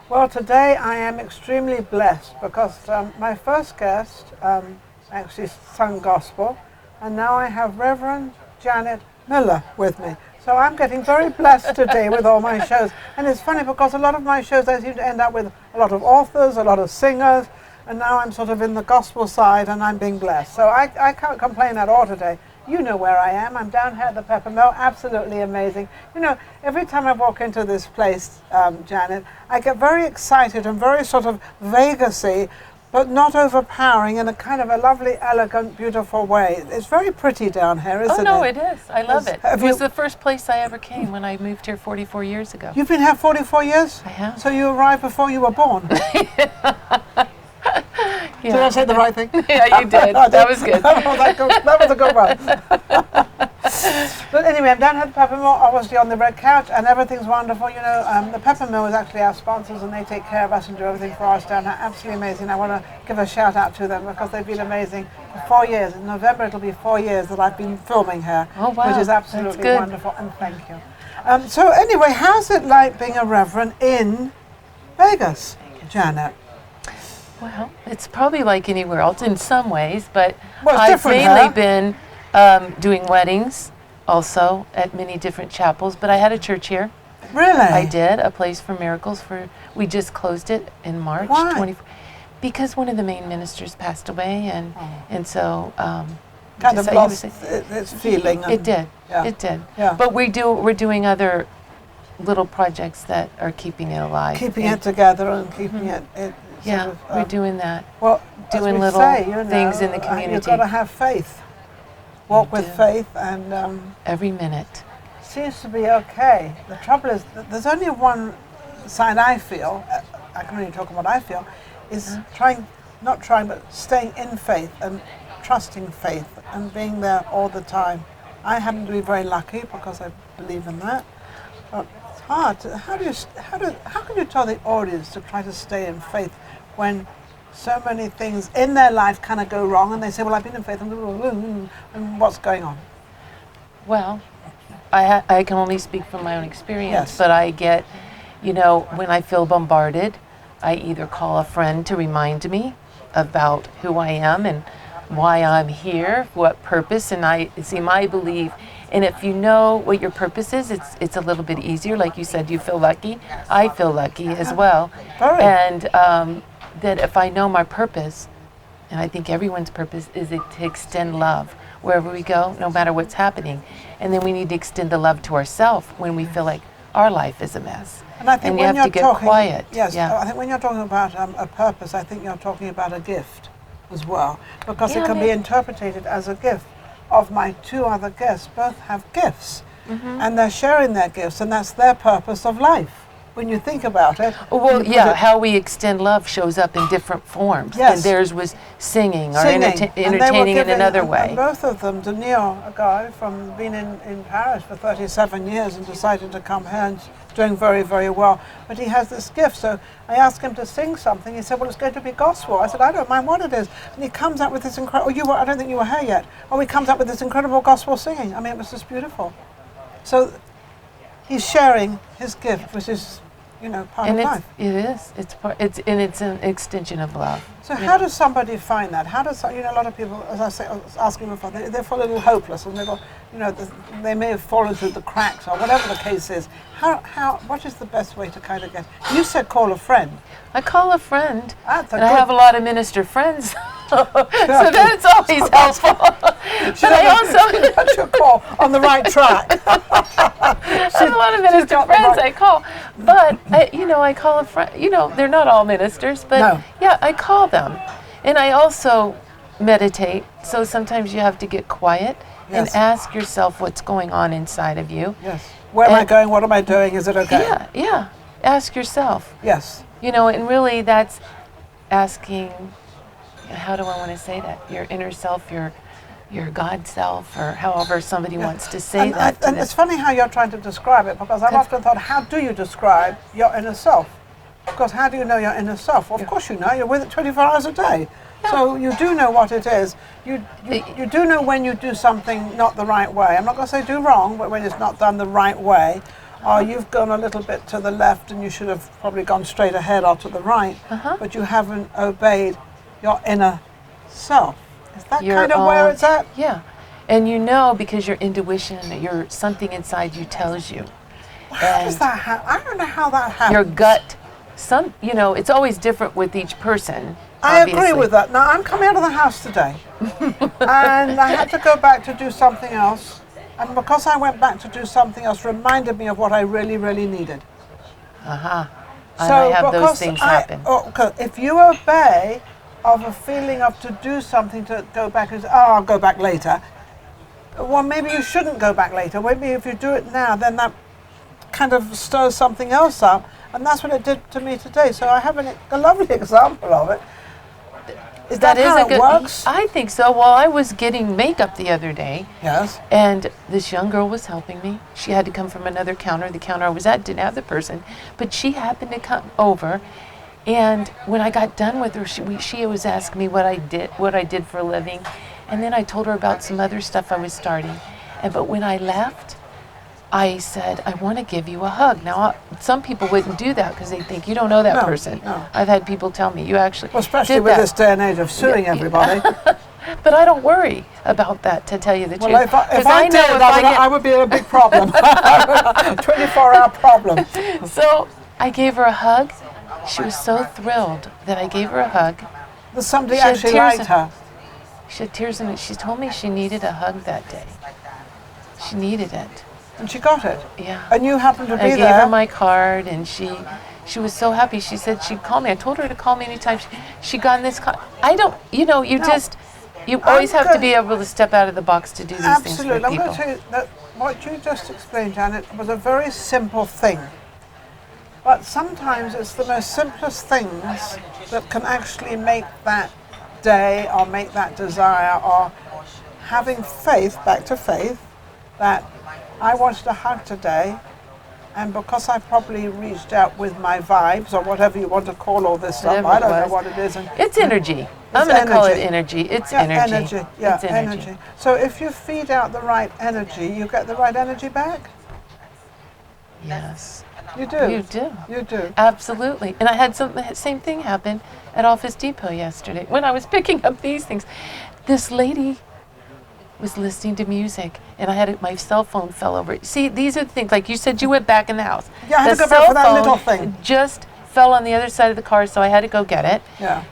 Well, today I am extremely blessed because my first guest actually sung gospel, and now I have Reverend Janet Miller with me. So I'm getting very blessed today with all my shows. And it's funny because a lot of my shows I seem to end up with a lot of authors, a lot of singers, and now I'm sort of in the gospel side and I'm being blessed. So I can't complain at all today. You know where I am. I'm down here at the Pepper Mill. Absolutely amazing. You know, every time I walk into this place, Janet, I get very excited and very sort of Vegas-y, but not overpowering, in a kind of a lovely, elegant, beautiful way. It's very pretty down here, isn't it? Oh, no, it is. I love it. It was the first place I ever came when I moved here 44 years ago. You've been here 44 years? I have. So you arrived before you were born? Yeah. Did I say the right thing? Yeah, you did. That was good. That was a good one. But anyway, I'm down at the Pepper Mill, obviously on the red couch, and everything's wonderful. You know, the Pepper Mill is actually our sponsors, and they take care of us and do everything for us down here. Absolutely amazing. I want to give a shout out to them because they've been amazing for 4 years. In November, it'll be 4 years that I've been filming here, oh, wow. which is absolutely wonderful, and thank you. So anyway, how's it like being a reverend in Vegas, Janet? Well, it's probably like anywhere else in some ways, but well, I've mainly been doing weddings also at many different chapels, but I had a church here. Really? I did, a place for miracles. We just closed it in March. Why? Because one of the main ministers passed away, and so kind of lost its feeling. It did. Yeah. It did. Yeah. But we're doing other little projects that are keeping it alive. Keeping it together and keeping it yeah, we're doing that. Well, doing little things in the community. You've got to have faith. Walk with faith, and every minute seems to be okay. The trouble is that there's only one side I feel. I can only talk about what I feel. Is but staying in faith and trusting faith and being there all the time. I happen to be very lucky because I believe in that. But it's hard. How can you tell the audience to try to stay in faith when so many things in their life kind of go wrong, and they say, well, I've been in faith, and what's going on? Well, I can only speak from my own experience, yes. But I get, when I feel bombarded, I either call a friend to remind me about who I am and why I'm here, what purpose, and I see my belief. And if you know what your purpose is, it's a little bit easier. Like you said, you feel lucky. I feel lucky as well. And that if I know my purpose, and I think everyone's purpose is to extend love wherever we go, no matter what's happening. And then we need to extend the love to ourselves when we feel like our life is a mess. And I think you have to get quiet. Yes, yeah. I think when you're talking about a purpose, I think you're talking about a gift as well, because it can be interpreted as a gift. Of my two other guests, both have gifts, and they're sharing their gifts, and that's their purpose of life. When you think about it. Well, how we extend love shows up in different forms. Yes. And theirs was singing or entertaining in another way. And both of them, Ninon, a guy from being in Paris for 37 years and decided to come here and doing very, very well. But he has this gift, so I asked him to sing something. He said, well, it's going to be gospel. I said, I don't mind what it is. And he comes up with this incredible, I don't think you were here yet. Oh, he comes up with this incredible gospel singing. I mean, it was just beautiful. So he's sharing his gift, which is, part of life. It is. It's an extension of love. So how does somebody find that? How does, a lot of people, as I was asking before, they feel a little hopeless, and they may have fallen through the cracks or whatever the case is. What is the best way to kind of get? You said call a friend. I call a friend, and I have a lot of minister friends, so that's always helpful. But I also put your call on the right track. I have a lot of minister friends I call, but I call a friend. They're not all ministers, but yeah, I call them, and I also meditate. So sometimes you have to get quiet and ask yourself what's going on inside of you. Yes. Where am I going? What am I doing? Is it okay? Yeah. Ask yourself. Yes. And really that's asking, how do I want to say that? Your inner self, your God self, or however somebody wants to say that. And it's funny how you're trying to describe it, because I've often thought, how do you describe your inner self? Because how do you know your inner self? Well, of course you know. You're with it 24 hours a day. Yeah. So you do know what it is. You do know when you do something not the right way. I'm not going to say do wrong, but when it's not done the right way. or you've gone a little bit to the left and you should have probably gone straight ahead or to the right, but you haven't obeyed your inner self. Is that kind of where it's at? Yeah. And you know, because your intuition, something inside you tells you. How does that happen? I don't know how that happens. Your gut, it's always different with each person. I obviously. agree with that. Now, I'm coming out of the house today, and I had to go back to do something else. And because I went back to do something else, reminded me of what I really, really needed. And I have those things happen. If you obey of a feeling of to do something, to go back and say, I'll go back later. Well, maybe you shouldn't go back later. Maybe if you do it now, then that kind of stirs something else up. And that's what it did to me today. So I have a lovely example of it. Is that how it works? I think so. Well, I was getting makeup the other day. Yes. And this young girl was helping me. She had to come from another counter. The counter I was at didn't have the person, but she happened to come over. And when I got done with her, she was asking me what I did for a living. And then I told her about some other stuff I was starting. But when I left, I said, I want to give you a hug. Now, some people wouldn't do that because they think you don't know that person. No. I've had people tell me, you actually especially with this day and age of suing everybody. But I don't worry about that, to tell you the truth. Well, if I did, I would be a big problem. 24-hour problem. So I gave her a hug. She was so thrilled that I gave her a hug. That somebody actually liked her. She had tears in it. She told me she needed a hug that day. She needed it. And she got it. Yeah. And you happened to be there. I gave her my card, and she was so happy. She said she'd call me. I told her to call me anytime. She got in this car. I don't, you always have to be able to step out of the box to do these things for people. Absolutely. I'm going to tell you that what you just explained, Janet, was a very simple thing. But sometimes it's the most simplest things that can actually make that day or make that desire, or having faith, back to faith, that I wanted a hug today, and because I probably reached out with my vibes, or whatever you want to call all this stuff, I don't know what it is. It's energy. I'm going to call it energy. It's energy. It's energy. So if you feed out the right energy, you get the right energy back? Yes. You do? You do. You do. Absolutely. And I had the same thing happen at Office Depot yesterday when I was picking up these things. This lady was listening to music, and I had my cell phone fell over. See, these are the things, like you said, you went back in the house. Yeah, I had to go back for that little thing. Just fell on the other side of the car, so I had to go get it. Yeah.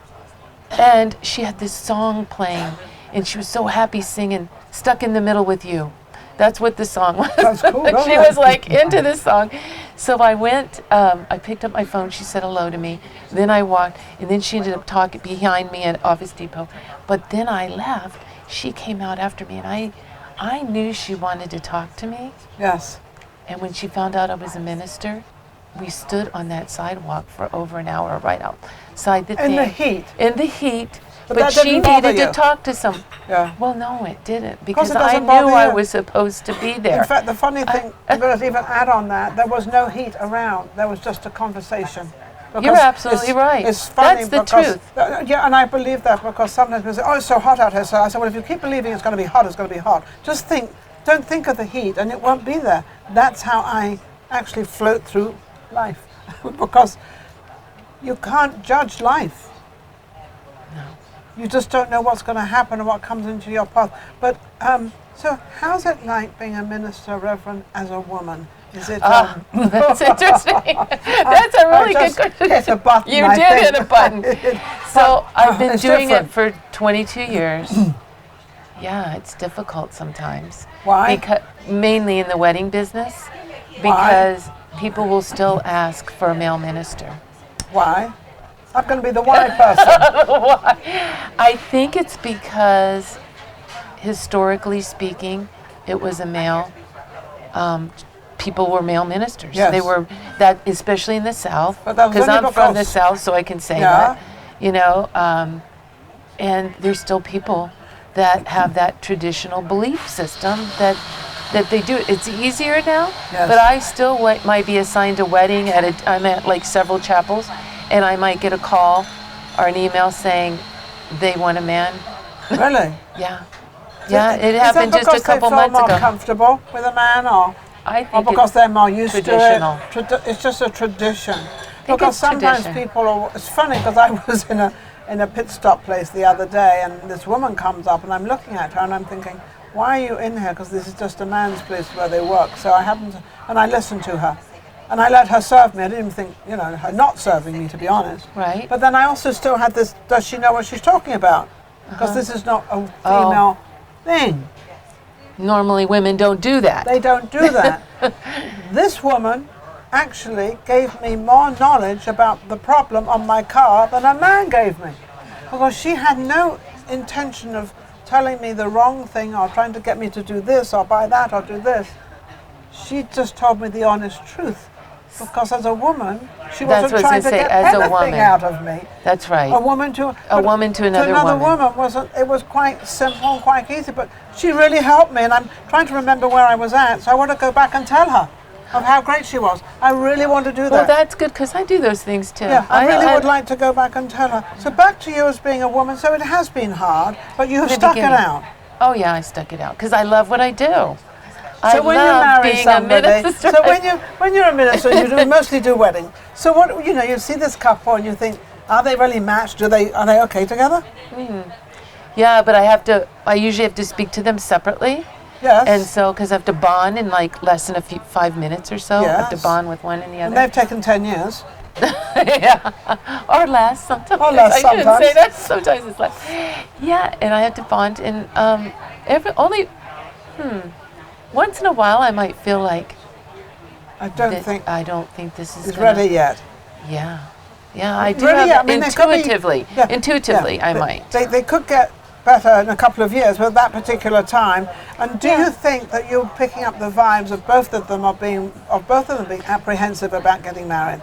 And she had this song playing, and she was so happy singing, Stuck in the Middle with You. That's what the song was. That's cool. She was like into this song. So I went, I picked up my phone, she said hello to me. Then I walked, and then she ended up talking behind me at Office Depot. But then I left. She came out after me, and I knew she wanted to talk to me. Yes. And when she found out I was a minister, we stood on that sidewalk for over an hour right outside the thing. In the heat. In the heat. But she needed to talk to some. Yeah. Well, no, it didn't, because it I knew I was supposed to be there. In fact, the funny thing, I'm going to even add on that, there was no heat around. There was just a conversation. You're absolutely right. It's funny. That's the truth. Yeah, and I believe that because sometimes people say, oh, it's so hot out here. So I said, well, if you keep believing it's going to be hot, it's going to be hot. Just don't think of the heat, and it won't be there. That's how I actually float through life. Because you can't judge life. No. You just don't know what's going to happen and what comes into your path. But so how's it like being a minister, Reverend, as a woman? Is it? That's interesting. That's a really good question. Hit a button. You did hit a button. So I've been doing it for 22 years. Yeah, it's difficult sometimes. Why? Mainly in the wedding business, because people will still ask for a male minister. Why? I'm going to be the why person. Why? I think it's because, historically speaking, it was a male. People were male ministers. Yes. They were that, especially in the South, because I'm from the South, so I can say that. You know, and there's still people that have that traditional belief system that they do. It's easier now, but I still might be assigned a wedding I'm at like several chapels, and I might get a call or an email saying they want a man. Really? Yeah. Yeah, it happened just a couple months ago. Is that because they feel more comfortable with a man, or? I think because it's they're more used traditional. to it. It's just a tradition. think Because it's sometimes tradition. people are. It's funny because I was in a pit stop place the other day, and this woman comes up, and I'm looking at her, and I'm thinking, why are you in here? Because this is just a man's place where they work. So I happened to, and I listened to her. And I let her serve me. I didn't even think, her not serving me, to be honest. Right. But then I also still had this, does she know what she's talking about? Because this is not a female thing. Normally women don't do that. They don't do that. This woman actually gave me more knowledge about the problem on my car than a man gave me. Because she had no intention of telling me the wrong thing or trying to get me to do this or buy that or do this. She just told me the honest truth. Because as a woman, she wasn't trying to get anything out of me. That's right. A woman to another woman wasn't. It was quite simple and quite easy. But she really helped me, and I'm trying to remember where I was at. So I want to go back and tell her of how great she was. I really want to do that. Well, that's good because I do those things too. Yeah, I really would like to go back and tell her. So back to you as being a woman. So it has been hard, but you have stuck it out. Oh yeah, I stuck it out because I love what I do. So when you marry somebody, so when you're a minister, you mostly do weddings. So what you see this couple and you think, are they really matched? Are they okay together? Yeah, but I usually have to speak to them separately. Yes. And so, because I have to bond in like less than 5 minutes or so. Yes. I have to bond with one and the other. And they've taken 10 years. Yeah, or less sometimes. Or less I shouldn't sometimes. say that. Sometimes it's less. Yeah, and I have to bond, and once in a while I might feel like I don't think this is ready yet. Yeah, I do. Really, have intuitively. I might. They could get better in a couple of years, but at that particular time. And do you think that you're picking up the vibes of both of them being apprehensive about getting married?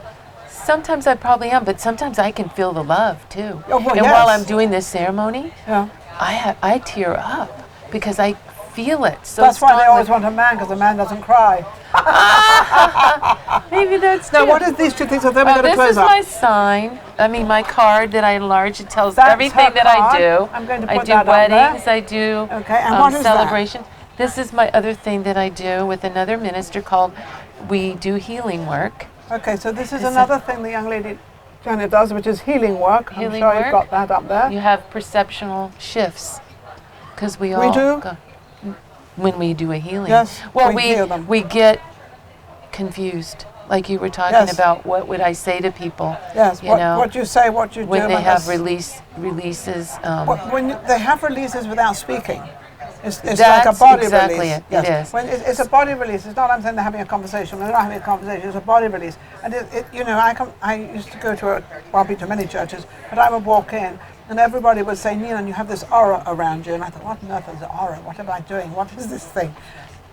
Sometimes I probably am, but sometimes I can feel the love too. Oh, well, and while I'm doing this ceremony, I tear up because I feel it so That's why strongly. they always want a man, because a man doesn't cry. Maybe that's Now, true. what is these two things? So then we're going to close up. This is my sign. My card that I enlarge. It tells That's everything that her I do. card. I'm going to put I do that on weddings. there. I do Okay, and what is celebrations. This is my other thing that I do with another minister called We Do Healing Work. Okay, so this is another thing the young lady Janet does, which is healing work. I'm sure you've got that up there. You have perceptional shifts because we do? When we do a healing. Yes, well, we heal them. We get confused, like you were talking about. What would I say to people? Yes, what you say, what you do. When they have releases. When they have releases without speaking. It's like a body release. It is. When it's a body release. It's not I'm saying they're having a conversation. They're not having a conversation. It's a body release. And I used to go to I've been to many churches, but I would walk in and everybody would say, Ninon, you have this aura around you. And I thought, what on earth is an aura? What am I doing? What is this thing?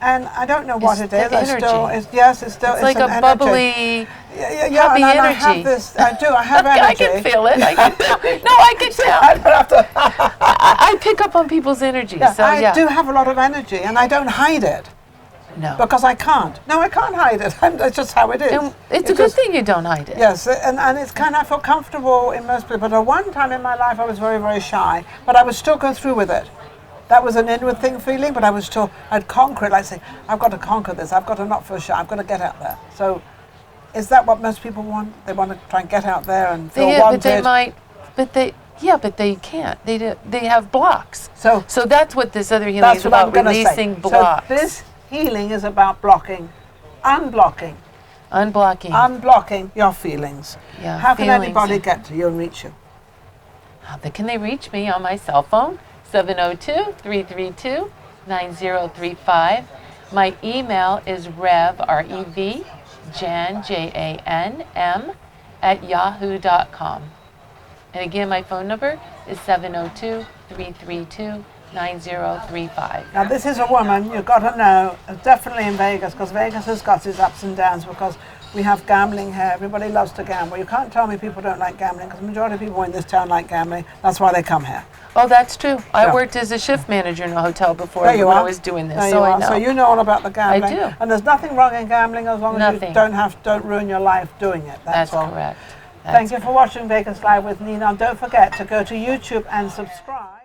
And I don't know what it is. It's like a bubbly, happy energy. I have this. I do. I have energy. I can feel it. I can tell. I don't have to. I pick up on people's energy. I do have a lot of energy, and I don't hide it. No. Because I can't. No, I can't hide it. It's just how it is. And it's a good thing you don't hide it. Yes, and it's kind of, I feel comfortable in most people. But at one time in my life, I was very, very shy. But I would still go through with it. That was an inward thing feeling, but I'd conquer it. Like say, I've got to conquer this. I've got to not feel shy. I've got to get out there. So, is that what most people want? They want to try and get out there and feel wanted. But they can't. They have blocks. So that's what this other healing is about, releasing blocks. So this healing is about unblocking your feelings. Yeah, how can anybody get to you and reach you? How can they reach me on my cell phone? 702-332-9035. My email is Rev, R-E-V, Jan, J-A-N-M, @yahoo.com. And again, my phone number is 702-332-9035. Now, this is a woman, you've got to know, definitely in Vegas, because Vegas has got its ups and downs, because we have gambling here. Everybody loves to gamble. You can't tell me people don't like gambling, because the majority of people in this town like gambling. That's why they come here. Oh, that's true. I worked as a shift manager in a hotel before when I was doing this, so I know. So you know all about the gambling. I do. And there's nothing wrong in gambling as long as you don't ruin your life doing it. That's all. Correct. Thank you for watching Vegas Live with Ninon. Don't forget to go to YouTube and subscribe.